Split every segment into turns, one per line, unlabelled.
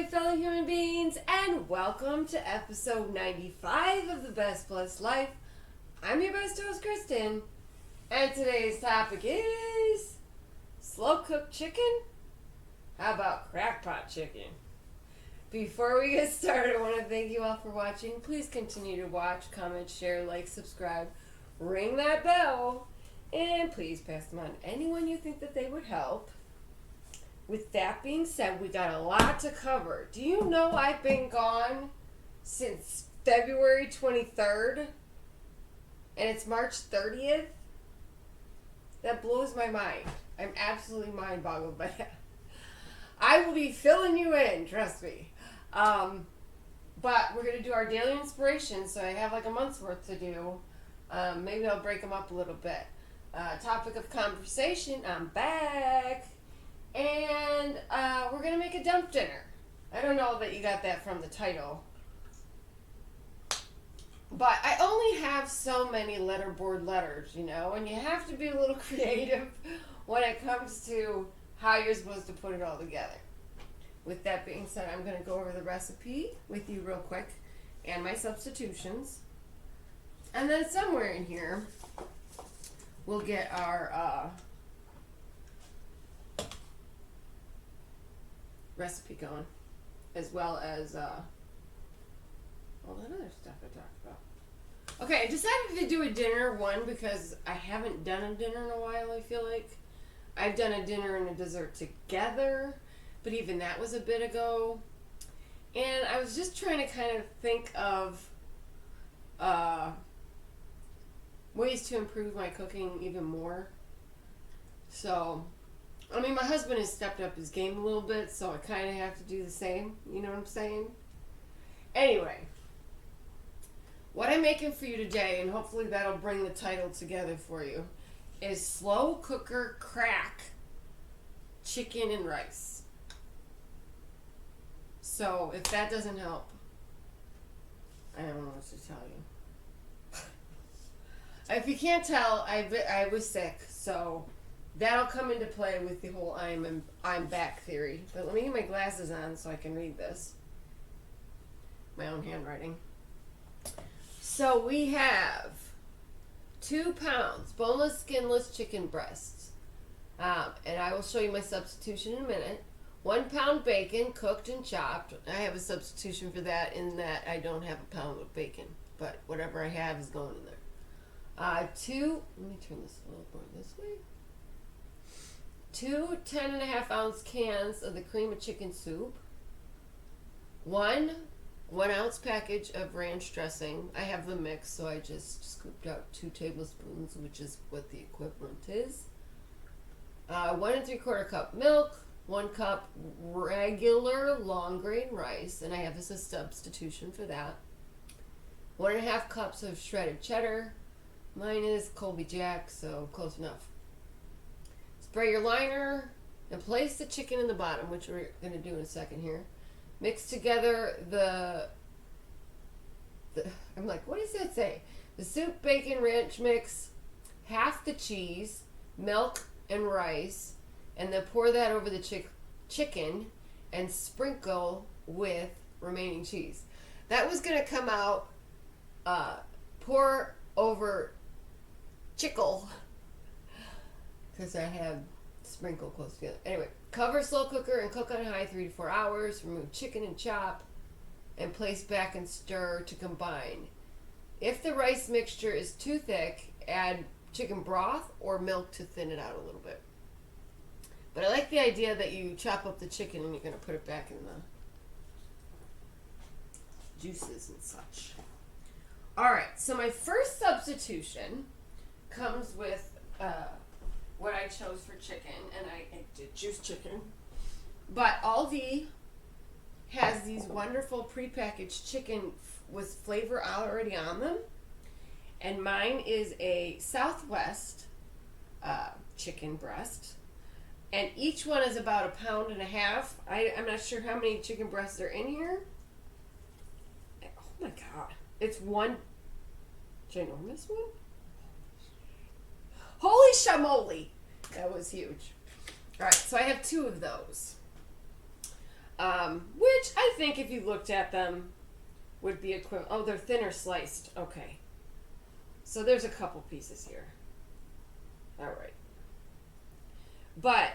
my fellow human beings, and welcome to episode 95 of The Best Blessed Life. I'm your best host, Kristen, and today's topic is slow-cooked chicken? How about CrackPot chicken? Before we get started, I want to thank you all for watching. Please continue to watch, comment, share, like, subscribe, ring that bell, and please pass them on to anyone you think that they would help. With that being said, we got a lot to cover. Do you know I've been gone since February 23rd? And it's March 30th? That blows my mind. I'm absolutely mind-boggled by that. I will be filling you in, trust me. But we're going to do our daily inspiration, so I have like a month's worth to do. Maybe I'll break them up a little bit. Topic of conversation, I'm back. And we're going to make a dump dinner. I don't know that you got that from the title. But I only have so many letterboard letters, you know, and you have to be a little creative when it comes to how you're supposed to put it all together. With that being said, I'm going to go over the recipe with you real quick and my substitutions. And then somewhere in here, we'll get our recipe going, as well as all that other stuff I talked about. Okay, I decided to do a dinner one because I haven't done a dinner in a while. I feel like I've done a dinner and a dessert together, but even that was a bit ago. And I was just trying to kind of think of ways to improve my cooking even more. So I mean, my husband has stepped up his game a little bit, so I kind of have to do the same. You know what I'm saying? Anyway, what I'm making for you today, and hopefully that'll bring the title together for you, is slow cooker crack chicken and rice. So if that doesn't help, I don't know what to tell you. If you can't tell, I was sick, so that'll come into play with the whole I'm back theory. But let me get my glasses on so I can read this. My own handwriting. So we have 2 pounds boneless, skinless chicken breasts. And I will show you my substitution in a minute. 1 pound bacon, cooked and chopped. I have a substitution for that in that I don't have a pound of bacon. But whatever I have is going in there. Let me turn this a little more this way. 2 10.5 ounce cans of the cream of chicken soup. 1 ounce package of ranch dressing. I have the mix, so I just scooped out 2 tablespoons, which is what the equivalent is. 1 3/4 cup milk. 1 cup regular long grain rice, and I have this as a substitution for that. 1.5 cups of shredded cheddar. Mine is Colby Jack, so close enough. Spray your liner and place the chicken in the bottom, which we're going to do in a second here. Mix together the I'm like, what does that say? The soup, bacon, ranch mix, half the cheese, milk, and rice, and then pour that over the chicken and sprinkle with remaining cheese. That was going to come out pour over chickle, because I have sprinkle close together. Anyway, cover slow cooker and cook on high 3 to 4 hours. Remove chicken and chop and place back and stir to combine. If the rice mixture is too thick, add chicken broth or milk to thin it out a little bit. But I like the idea that you chop up the chicken and you're going to put it back in the juices and such. Alright, so my first substitution comes with what I chose for chicken, and I did juice chicken. But Aldi has these wonderful prepackaged chicken with flavor already on them, and mine is a Southwest chicken breast, and each one is about 1.5 pounds. I'm not sure how many chicken breasts are in here. Oh my god, it's one ginormous one. Holy shamoly! That was huge. Alright, so I have 2 of those. Which I think if you looked at them would be equivalent. Oh, they're thinner sliced. Okay. So there's a couple pieces here. All right. But,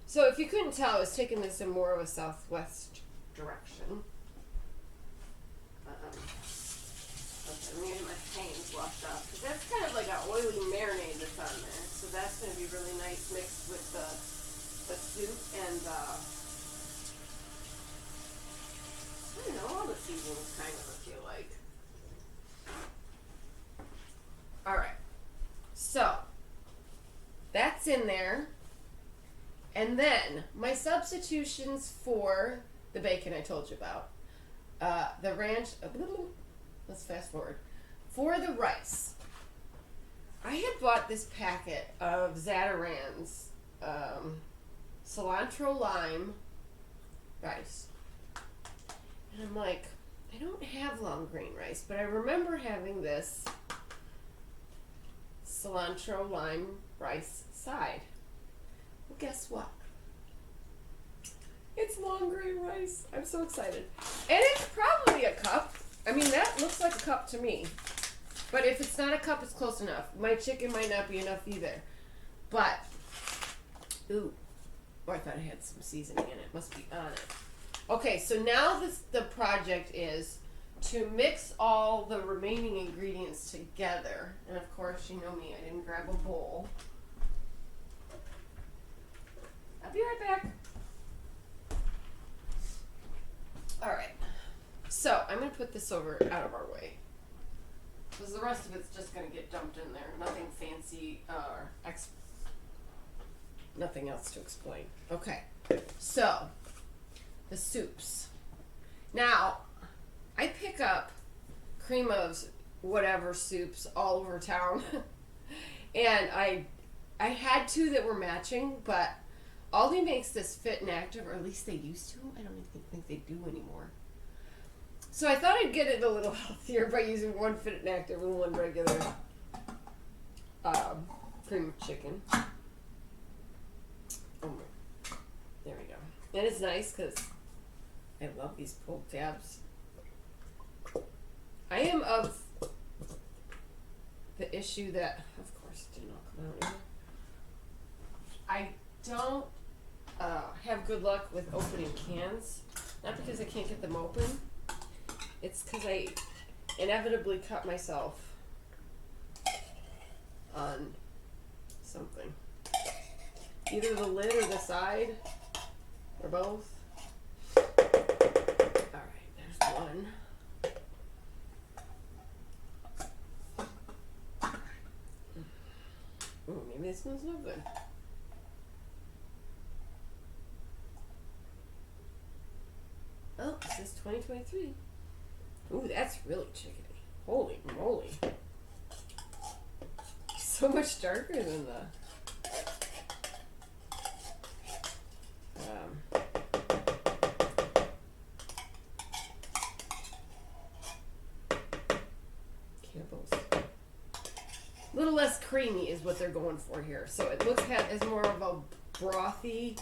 so if you couldn't tell, I was taking this in more of a southwest direction. Okay, I'm going to get my hands washed off, because that's kind of like an oily marinade that's on there. So that's going to be really nice mixed with the soup and, I don't know, all the seasonings kind of, I feel like. Alright, so that's in there. And then my substitutions for the bacon I told you about. The ranch, let's fast forward. For the rice, I had bought this packet of Zatarain's cilantro lime rice. And I'm like, I don't have long grain rice, but I remember having this cilantro lime rice side. Well, guess what? It's long grain rice. I'm so excited. And it's probably a cup. I mean, that looks like a cup to me. But if it's not a cup, it's close enough. My chicken might not be enough either. But, ooh. Oh, I thought I had some seasoning in it. Must be on it. Okay, so now the project is to mix all the remaining ingredients together. And of course, you know me, I didn't grab a bowl. I'll be right back. Alright, so I'm going to put this over out of our way. Because the rest of it's just going to get dumped in there. Nothing fancy or nothing else to explain. Okay, so the soups. Now, I pick up cream of whatever soups all over town. And I had two that were matching, but Aldi makes this Fit and Active, or at least they used to. I don't even think they do anymore. So I thought I'd get it a little healthier by using one Fit and Active and one regular cream of chicken. Oh my. There we go. And it's nice because I love these pulled tabs. I am of the issue that, of course, it did not come out either. I don't have good luck with opening cans. Not because I can't get them open. It's because I inevitably cut myself on something. Either the lid or the side, or both. Alright, there's one. Ooh, maybe this smells no good. Oh, this is 2023. Ooh, that's really chickeny. Holy moly. So much darker than the... Campbell's. A little less creamy is what they're going for here. So it looks as more of a brothy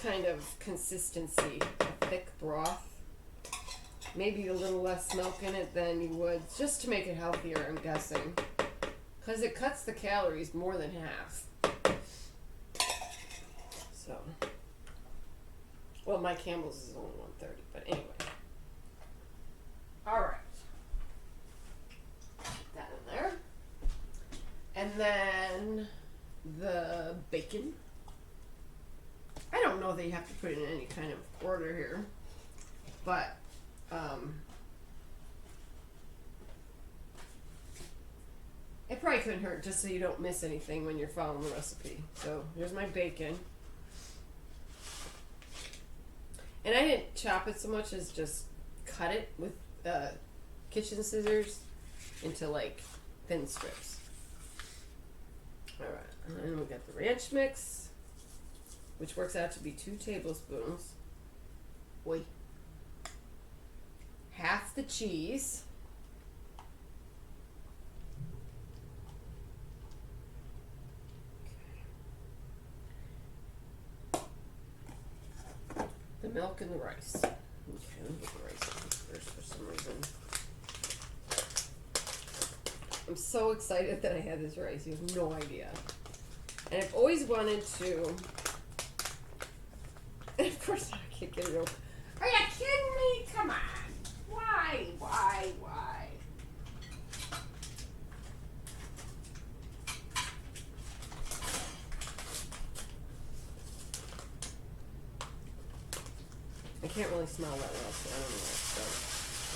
kind of consistency, a thick broth. Maybe a little less milk in it than you would, just to make it healthier, I'm guessing. Because it cuts the calories more than half. So, well, my Campbell's is only 130, but anyway. Alright. Put that in there. And then the bacon. I don't know that you have to put it in any kind of order here, but it probably couldn't hurt just so you don't miss anything when you're following the recipe. So here's my bacon. And I didn't chop it so much as just cut it with kitchen scissors into like thin strips. Alright, and then we got the ranch mix, which works out to be 2 tablespoons. Oi. Half the cheese. milk and the rice. Okay, let me get the rice first for some reason. I'm so excited that I had this rice. You have no idea. And I've always wanted to. And of course, I can't get it open. Are you kidding me? Come on. Why? I can't really smell that well, so I don't know. So.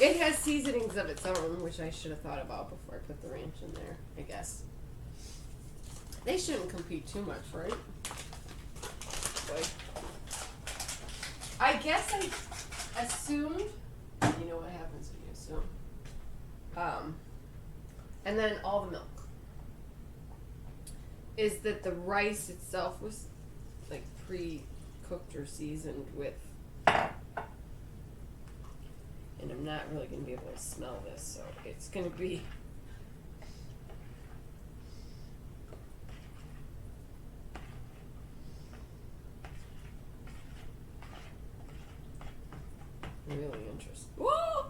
It has seasonings of its own, which I should have thought about before I put the ranch in there, I guess. They shouldn't compete too much, right? Boy. I guess I assumed, you know what happens when you assume. And then all the milk. Is that the rice itself was like pre-cooked or seasoned with, and I'm not really going to be able to smell this, so it's going to be really interesting. Whoa!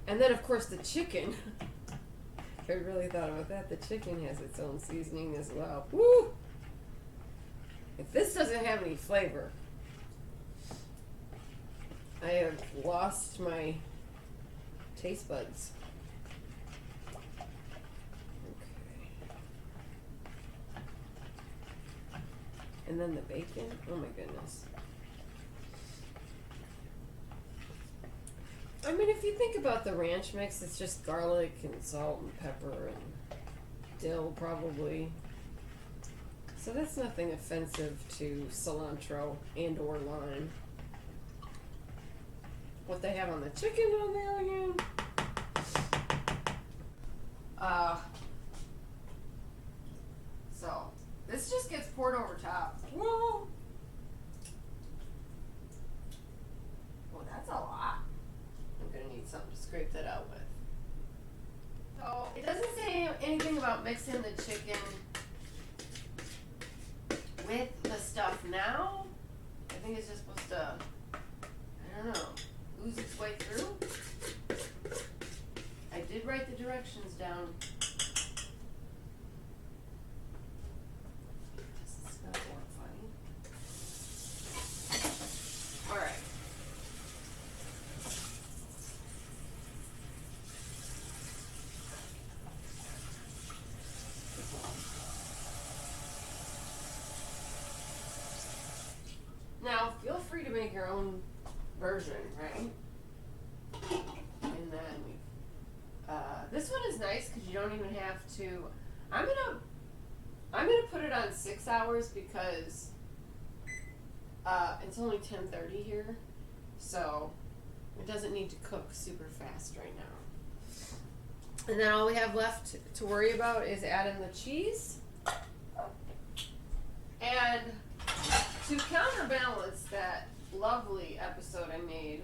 And then, of course, the chicken. If I really thought about that, the chicken has its own seasoning as well. Woo! If this doesn't have any flavor, I have lost my taste buds. Okay. And then the bacon. Oh my goodness. I mean, if you think about the ranch mix, it's just garlic and salt and pepper and dill probably. So that's nothing offensive to cilantro and or lime. What they have on the chicken, on the other hand, so this just gets poured over top. Whoa! Oh, that's a lot. I'm gonna need something to scrape that out with. So it doesn't say anything about mixing the chicken with the stuff now. I think it's just supposed to, I don't know, ooze its way through. I did write the directions down. Does it smell more funny? Alright. Now, feel free to make your own version, right? And then this one is nice because you don't even have to. I'm gonna put it on 6 hours because it's only 10:30 here, so it doesn't need to cook super fast right now. And then all we have left to worry about is adding the cheese. And to counterbalance that lovely episode I made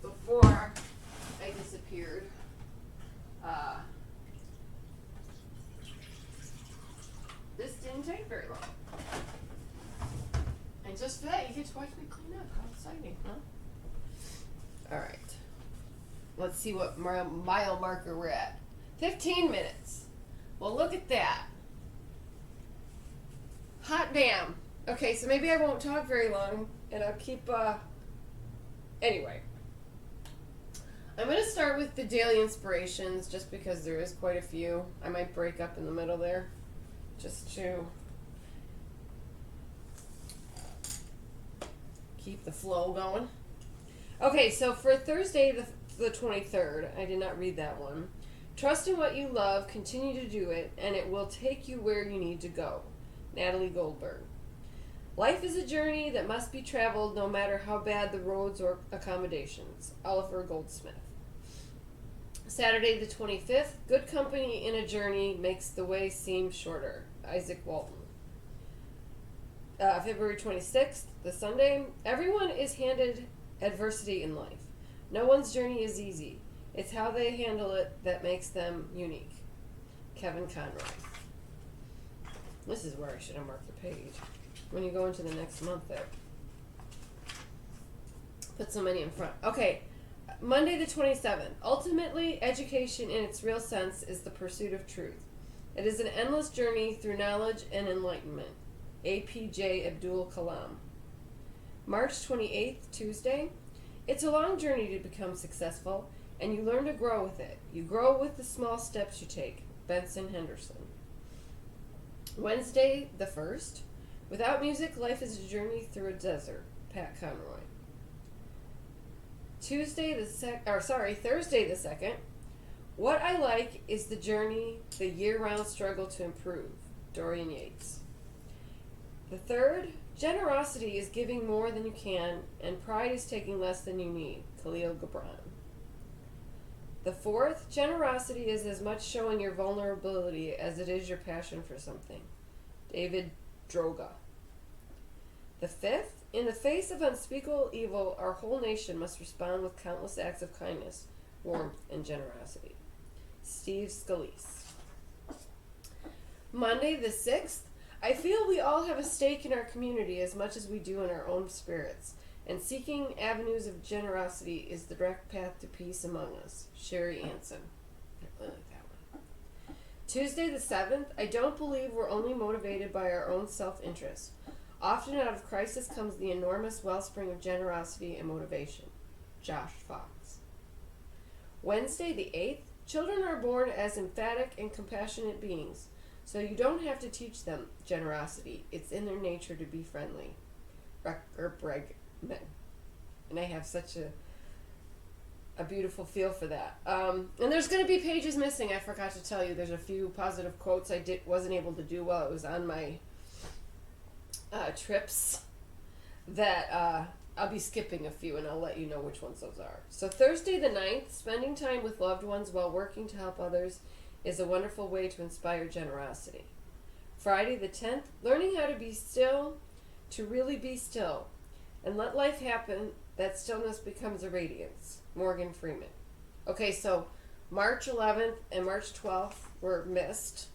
before I disappeared, this didn't take very long. And just for that, you get to watch me clean up. How exciting, huh? Alright. Let's see what mile marker we're at. 15 minutes. Well, look at that. Hot damn. Okay, so maybe I won't talk very long, and I'll keep, anyway. I'm going to start with the daily inspirations, just because there is quite a few. I might break up in the middle there, just to keep the flow going. Okay, so for Thursday the 23rd, I did not read that one. Trust in what you love, continue to do it, and it will take you where you need to go. Natalie Goldberg. Life is a journey that must be traveled no matter how bad the roads or accommodations. Oliver Goldsmith. Saturday the 25th, good company in a journey makes the way seem shorter. Isaac Walton. February 26th, the Sunday, everyone is handed adversity in life. No one's journey is easy. It's how they handle it that makes them unique. Kevin Conroy. This is where I should have marked the page. When you go into the next month there. Put so many in front. Okay. Monday the 27th. Ultimately, education in its real sense is the pursuit of truth. It is an endless journey through knowledge and enlightenment. APJ Abdul Kalam. March 28th, Tuesday. It's a long journey to become successful, and you learn to grow with it. You grow with the small steps you take. Benson Henderson. Wednesday the 1st. Without music, life is a journey through a desert. Pat Conroy. Thursday the 2nd. What I like is the journey, the year-round struggle to improve. Dorian Yates. The 3rd, generosity is giving more than you can, and pride is taking less than you need. Khalil Gibran. The 4th, generosity is as much showing your vulnerability as it is your passion for something. David Droga. The 5th, in the face of unspeakable evil, our whole nation must respond with countless acts of kindness, warmth, and generosity. Steve Scalise. Monday the 6th, I feel we all have a stake in our community as much as we do in our own spirits, and seeking avenues of generosity is the direct path to peace among us. Sherry Anson. I really like that one. Tuesday the 7th, I don't believe we're only motivated by our own self-interest. Often out of crisis comes the enormous wellspring of generosity and motivation. Josh Fox. Wednesday the 8th, children are born as emphatic and compassionate beings, so you don't have to teach them generosity. It's in their nature to be friendly. Bregman. And I have such a beautiful feel for that. And there's going to be pages missing. I forgot to tell you. There's a few positive quotes I wasn't able to do while I was on my trips that I'll be skipping a few, and I'll let you know which ones those are. So Thursday the 9th, spending time with loved ones while working to help others is a wonderful way to inspire generosity. Friday the 10th, learning how to be still, to really be still, and let life happen, that stillness becomes a radiance. Morgan Freeman. Okay, so March 11th and March 12th were missed.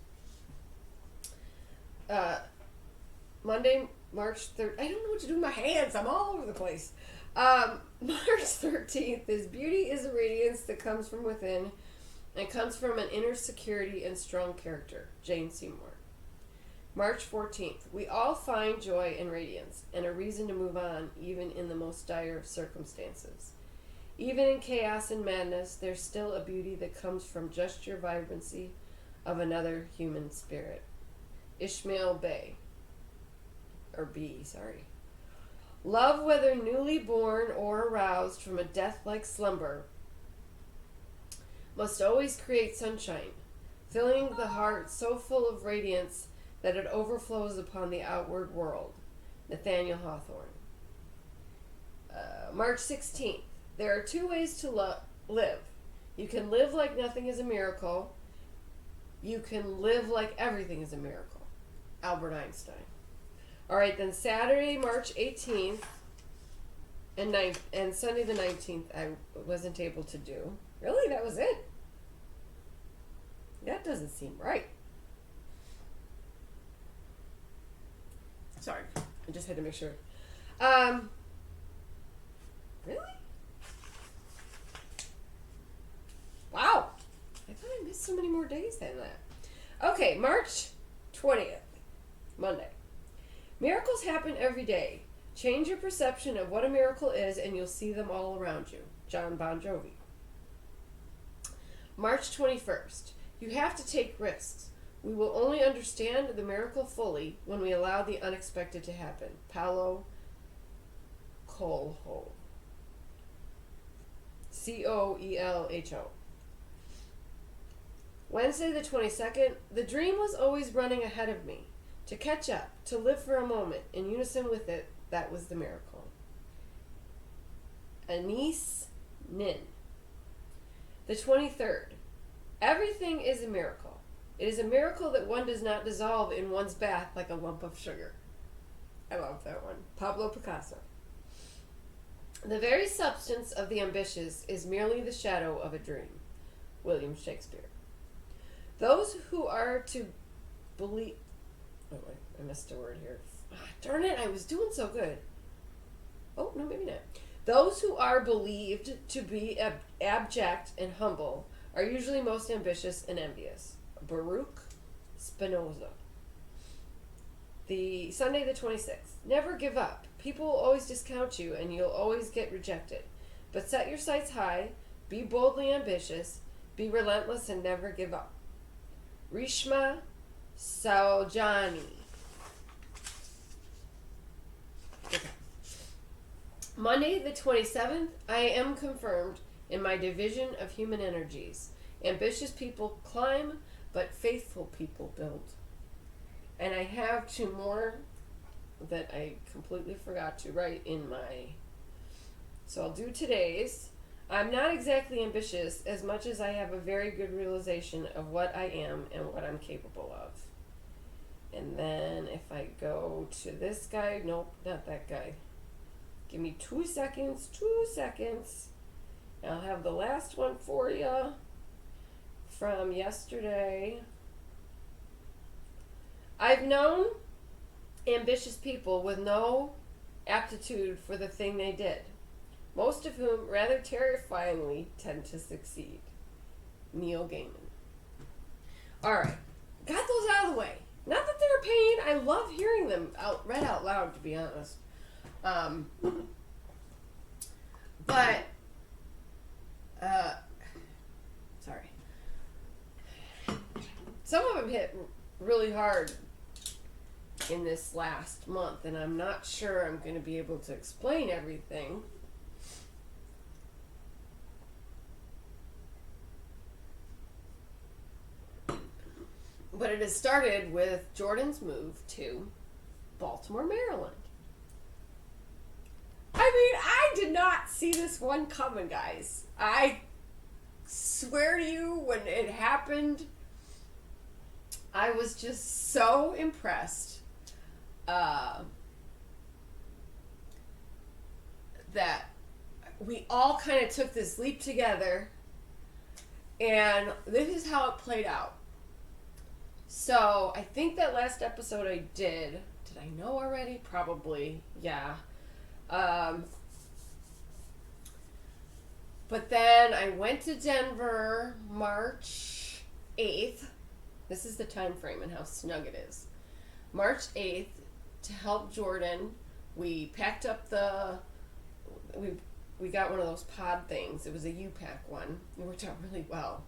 Monday, March 3rd. I don't know what to do with my hands. I'm all over the place. March 13th is beauty is a radiance that comes from within and comes from an inner security and strong character. Jane Seymour. March 14th. We all find joy and radiance and a reason to move on even in the most dire of circumstances. Even in chaos and madness, there's still a beauty that comes from just your vibrancy of another human spirit. Ishmael Bay. Or B, sorry. Love, whether newly born or aroused from a death-like slumber, must always create sunshine, filling the heart so full of radiance that it overflows upon the outward world. Nathaniel Hawthorne. March 16th. There are two ways to live. You can live like nothing is a miracle. You can live like everything is a miracle. Albert Einstein. All right, then Saturday, March 18th and Sunday the 19th I wasn't able to do. Really? That was it? That doesn't seem right. Sorry, I just had to make sure. Really? Wow. I thought I missed so many more days than that. Okay, March 20th, Monday. Miracles happen every day. Change your perception of what a miracle is and you'll see them all around you. John Bon Jovi. March 21st. You have to take risks. We will only understand the miracle fully when we allow the unexpected to happen. Paulo Coelho. Coelho. Wednesday the 22nd. The dream was always running ahead of me. To catch up, to live for a moment, in unison with it, that was the miracle. Anise Nin. The 23rd. Everything is a miracle. It is a miracle that one does not dissolve in one's bath like a lump of sugar. I love that one. Pablo Picasso. The very substance of the ambitious is merely the shadow of a dream. William Shakespeare. Those who are to believe Oh, wait, I missed a word here. Darn it, I was doing so good. Oh, no, maybe not. Those who are believed to be abject and humble are usually most ambitious and envious. Baruch Spinoza. The Sunday the 26th. Never give up. People will always discount you and you'll always get rejected. But set your sights high, be boldly ambitious, be relentless and never give up. Rishma Saujani. Okay. Monday the 27th, I am confirmed in my division of human energies. Ambitious people climb, but faithful people build. And I have two more that I completely forgot to write in my... So I'll do today's. I'm not exactly ambitious as much as I have a very good realization of what I am and what I'm capable of. And then if I go to this guy, nope, not that guy. Give me 2 seconds, 2 seconds. I'll have the last one for you from yesterday. I've known ambitious people with no aptitude for the thing they did, most of whom rather terrifyingly tend to succeed. Neil Gaiman. Alright, got those out of the way. Not that they're a pain, I love hearing them read out loud, to be honest. Sorry. Some of them hit really hard in this last month, and I'm not sure I'm going to be able to explain everything. But it has started with Jordan's move to Baltimore, Maryland. I mean, I did not see this one coming, guys. I swear to you, when it happened, I was just so impressed that we all kind of took this leap together, and this is how it played out. So I think that last episode I did I know already? Probably, yeah. But then I went to Denver March 8th. This is the time frame and how snug it is. March 8th to help Jordan. We packed up we got one of those pod things. It was a U-Pack one. It worked out really well.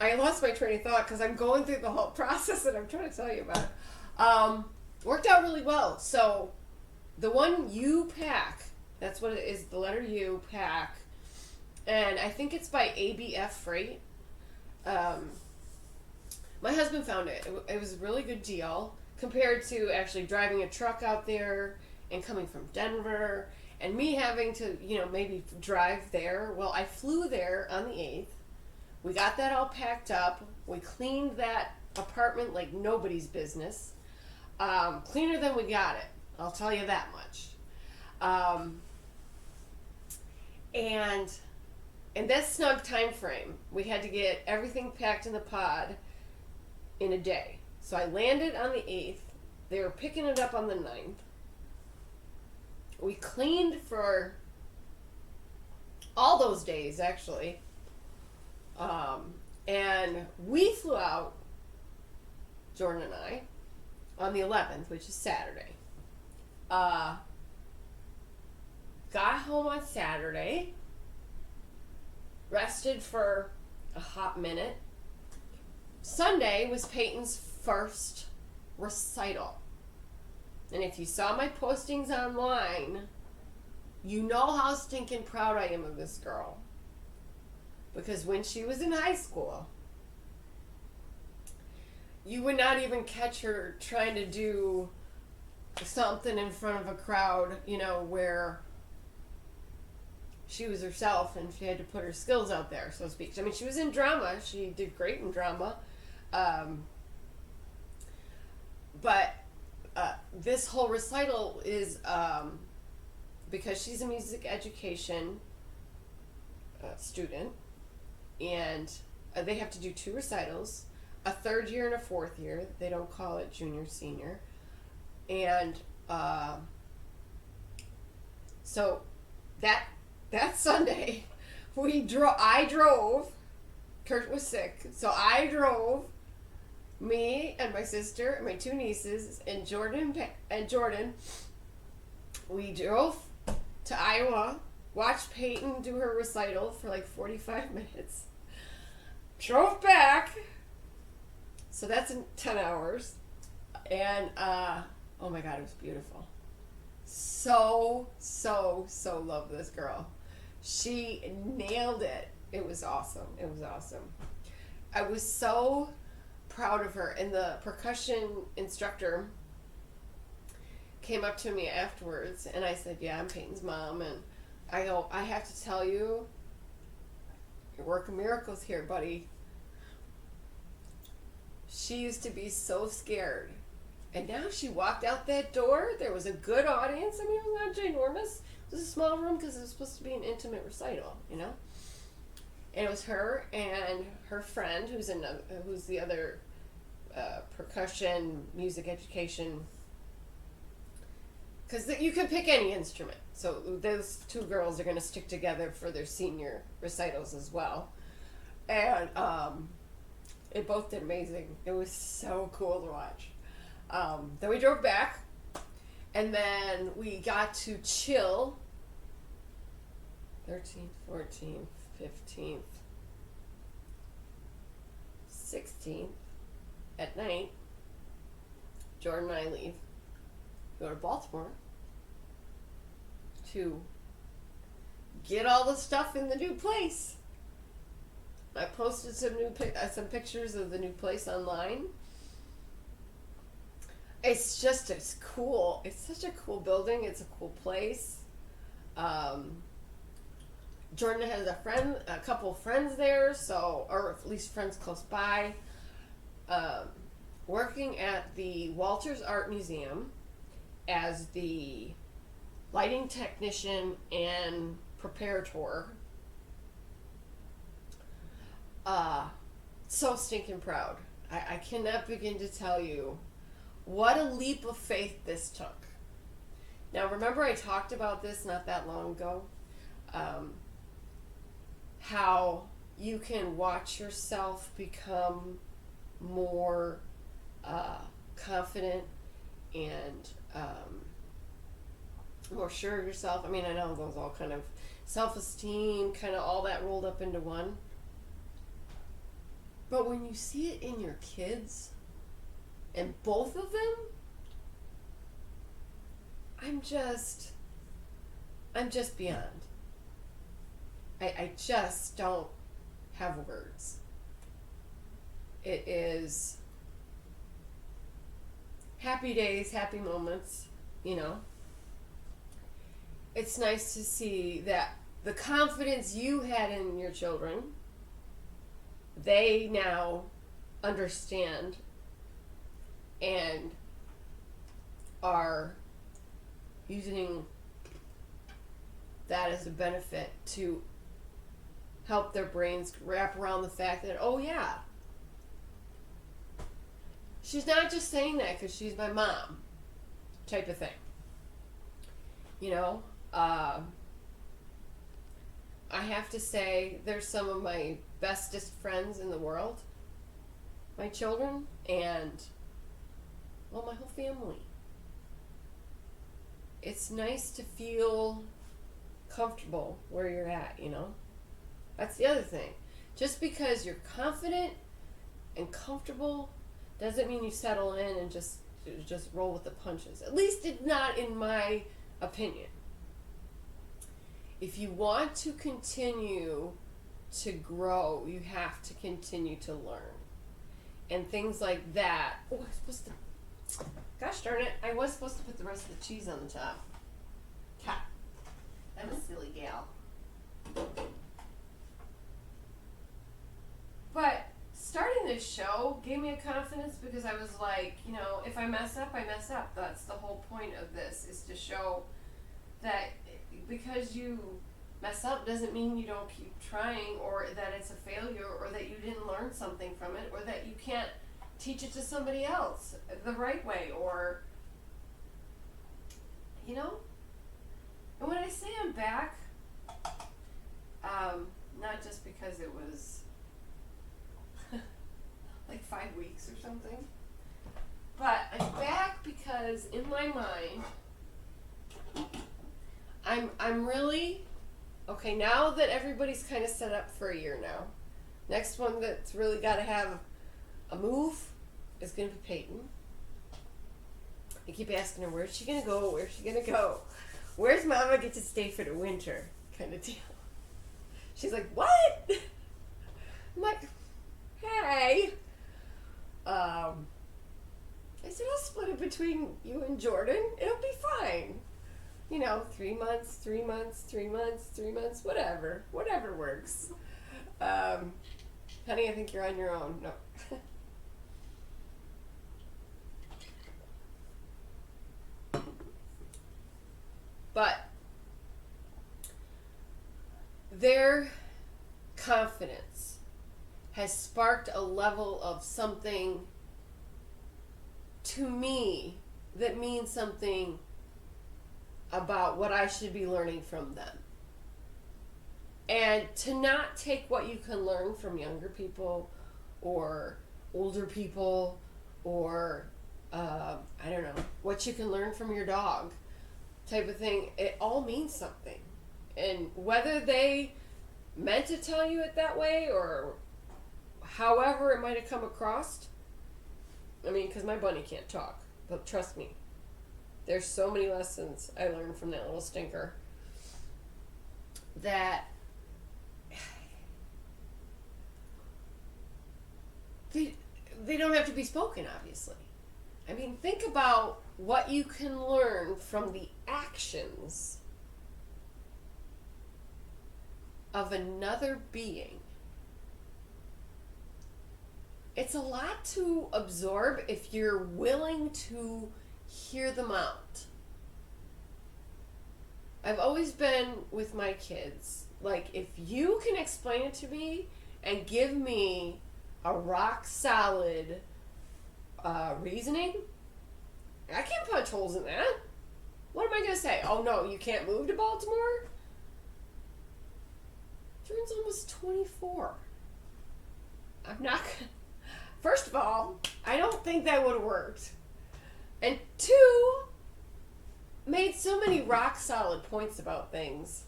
I lost my train of thought because I'm going through the whole process that I'm trying to tell you about. Worked out really well. So the one U-Pack, that's what it is, the letter U, pack. And I think it's by ABF Freight. My husband found it. It was a really good deal compared to actually driving a truck out there and coming from Denver and me having to, maybe drive there. Well, I flew there on the 8th. We got that all packed up. We cleaned that apartment like nobody's business. Cleaner than we got it. I'll tell you that much. And in that snug time frame, we had to get everything packed in the pod in a day. So I landed on the 8th. They were picking it up on the 9th. We cleaned for all those days, actually. And we flew out, Jordan and I, on the 11th, which is Saturday. Got home on Saturday, rested for a hot minute. Sunday was Peyton's first recital. And if you saw my postings online, you know how stinking proud I am of this girl. Because when she was in high school, you would not even catch her trying to do something in front of a crowd, where she was herself and she had to put her skills out there, so to speak. I mean, she was in drama. She did great in drama. But this whole recital is because she's a music education student, and they have to do 2 recitals, a 3rd year and a 4th year. They don't call it junior, senior. And so that Sunday, I drove. Kurt was sick, so I drove. Me and my sister and my 2 nieces and Jordan. We drove to Iowa, watched Peyton do her recital for like 45 minutes. Drove back. So that's in 10 hours. And oh my God, it was beautiful. So love this girl. She nailed it. It was awesome. I was so proud of her. And the percussion instructor came up to me afterwards, and I said, yeah, I'm Peyton's mom. And I go, I have to tell you, you're working miracles here, buddy. She used to be so scared. And now she walked out that door. There was a good audience. I mean, it was not ginormous. It was a small room because it was supposed to be an intimate recital, you know? And it was her and her friend, who's the other percussion, music education. Because you can pick any instrument. So those 2 girls are going to stick together for their senior recitals as well. And they both did amazing. It was so cool to watch. Then we drove back, and then we got to chill 13th, 14th, 15th, 16th at night. Jordan and I leave, go to Baltimore to get all the stuff in the new place. I posted some pictures of the new place online. It's just it's cool. It's such a cool building. It's a cool place. Jordan has a couple friends there, or at least friends close by. Working at the Walters Art Museum as the lighting technician and preparator. So stinking proud. I cannot begin to tell you what a leap of faith this took. Now, remember I talked about this not that long ago, how you can watch yourself become more confident and more sure of yourself. I mean, I know those all kind of self-esteem, kind of all that rolled up into one. But when you see it in your kids, and both of them, I'm just beyond. I just don't have words. It is happy days, happy moments, you know. It's nice to see that the confidence you had in your children, they now understand and are using that as a benefit to help their brains wrap around the fact that, oh yeah, she's not just saying that because she's my mom, type of thing. You know, I have to say they're some of my bestest friends in the world, my children, and well, my whole family. It's nice to feel comfortable where you're at, you know? That's the other thing. Just because you're confident and comfortable doesn't mean you settle in and just roll with the punches. At least it's not in my opinion. If you want to continue to grow, you have to continue to learn. And things like that. Oh, I was supposed to... Gosh darn it. I was supposed to put the rest of the cheese on the top. Ha. I'm a silly gal. But starting this show gave me a confidence because I was like, you know, if I mess up, I mess up. That's the whole point of this, is to show that because you mess up doesn't mean you don't keep trying, or that it's a failure, or that you didn't learn something from it, or that you can't teach it to somebody else the right way, or, you know? And when I say I'm back, not just because it was like 5 weeks or something, but I'm back because in my mind, I'm really, okay, now that everybody's kind of set up for a year now, next one that's really got to have a move is going to be Peyton. I keep asking her, where's she going to go? Where's she going to go? Where's Mama get to stay for the winter? Kind of deal. She's like, what? I'm like, hey. I said, I'll split it between you and Jordan. It'll be fine. 3 months, 3 months, 3 months, 3 months, whatever. Whatever works. Honey, I think you're on your own. No. But their confidence has sparked a level of something to me that means something about what I should be learning from them. And to not take what you can learn from younger people or older people or, I don't know, what you can learn from your dog type of thing, it all means something. And whether they meant to tell you it that way or however it might have come across, I mean, because my bunny can't talk, but trust me, there's so many lessons I learned from that little stinker that they don't have to be spoken, obviously. I mean, think about what you can learn from the actions of another being. It's a lot to absorb if you're willing to hear them out. I've always been with my kids, like, if you can explain it to me and give me a rock solid reasoning, I can't punch holes in that. What am I going to say? Oh no, you can't move to Baltimore? Jordan's almost 24. I'm not going to. First of all, I don't think that would have worked. And two, made so many rock solid points about things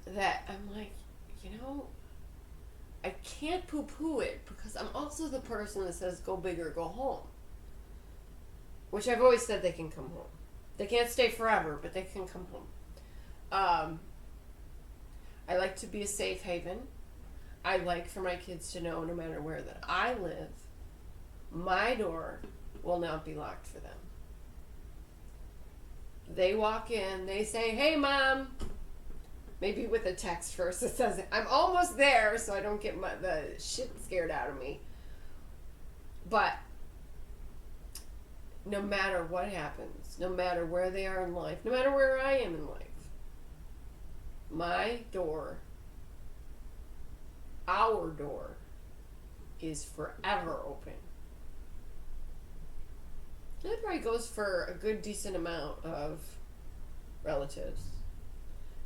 that I'm like, I can't poo-poo it because I'm also the person that says go big or go home. Which I've always said they can come home. They can't stay forever, but they can come home. I like to be a safe haven. I like for my kids to know no matter where that I live, my door will not be locked for them. They walk in, they say, hey Mom, maybe with a text first that says, I'm almost there so I don't get the shit scared out of me. But no matter what happens, no matter where they are in life, no matter where I am in life, my door, our door, is forever open. That probably goes for a good decent amount of relatives.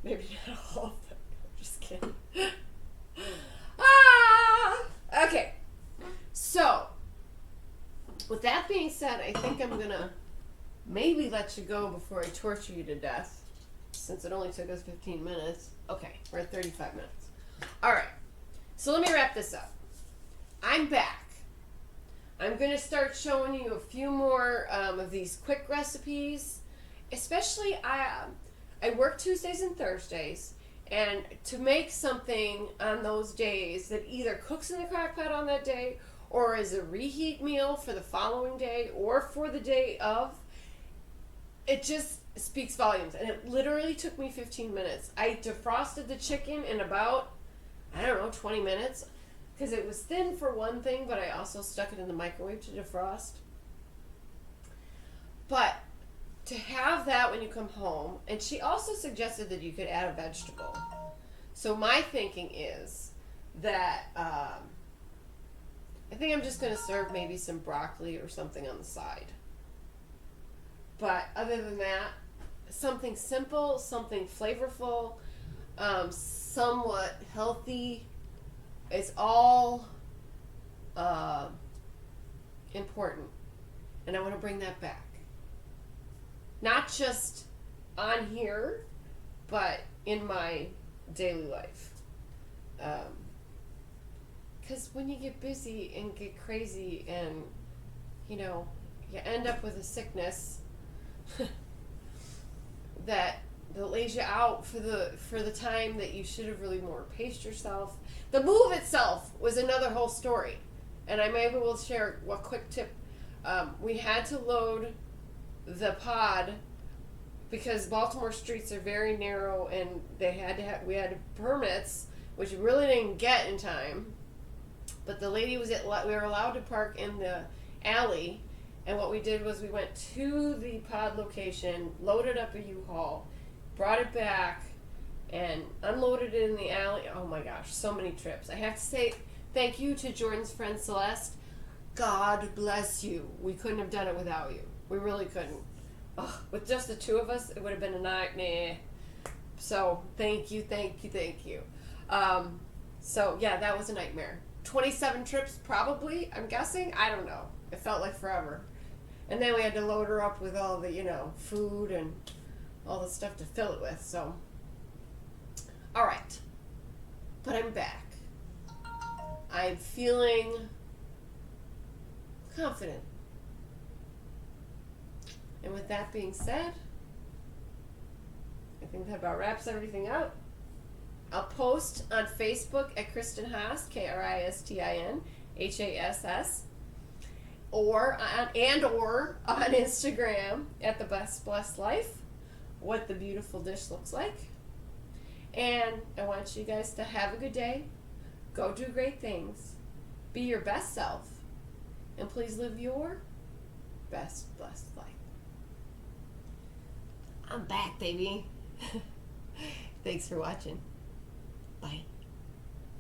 Maybe not all of them. I'm just kidding. Okay. So, with that being said, I think I'm going to maybe let you go before I torture you to death, since it only took us 15 minutes. Okay, we're at 35 minutes. All right. So let me wrap this up. I'm back. I'm going to start showing you a few more of these quick recipes. Especially, I work Tuesdays and Thursdays, and to make something on those days that either cooks in the CrackPot on that day, or is a reheat meal for the following day, or for the day of, it just speaks volumes. And it literally took me 15 minutes. I defrosted the chicken in about, 20 minutes. Because it was thin for one thing, but I also stuck it in the microwave to defrost. But to have that when you come home. And she also suggested that you could add a vegetable. So my thinking is that I think I'm just going to serve maybe some broccoli or something on the side. But other than that, something simple, something flavorful, somewhat healthy. It's all important. And I want to bring that back. Not just on here, but in my daily life. Because when you get busy and get crazy and, you know, you end up with a sickness that lays you out for the time that you should have really more paced yourself. The move itself was another whole story. And I maybe will share a quick tip. We had to load the pod because Baltimore streets are very narrow, and we had permits, which we really didn't get in time. But the lady we were allowed to park in the alley, and what we did was we went to the pod location, loaded up a U-Haul, brought it back, and unloaded it in the alley. Oh my gosh, so many trips. I have to say thank you to Jordan's friend Celeste. God bless you. We couldn't have done it without you. We really couldn't. Ugh, with just the two of us, it would have been a nightmare. So thank you. So yeah, that was a nightmare. 27 trips probably, I'm guessing. I don't know. It felt like forever. And then we had to load her up with all the, food and all the stuff to fill it with. So, all right. But I'm back. I'm feeling confident. And with that being said, I think that about wraps everything up. I'll post on Facebook at Kristen Haas, KristinHass, or on Instagram at The Best Blessed Life, what the beautiful dish looks like. And I want you guys to have a good day. Go do great things. Be your best self. And please live your best blessed life. I'm back, baby. Thanks for watching. Bye.